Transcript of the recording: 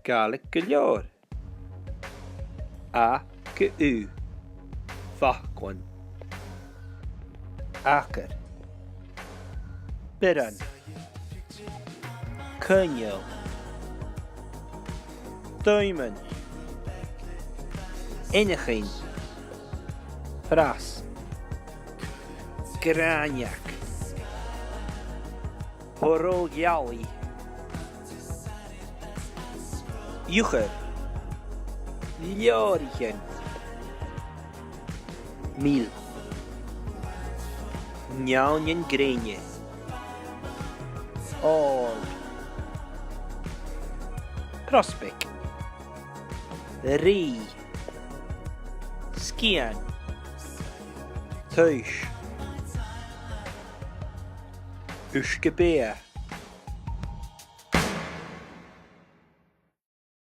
Gaelic Galior. A G U. Fachgwan. Acker. Biran. Cynio. Diamond. Inachin. Fras. Graniac. Horogiali. Jucher. Ljorichen. Mil. Njaunjen Grenje. All. Prospect. Ri. Skian. Thuis. Uskebea.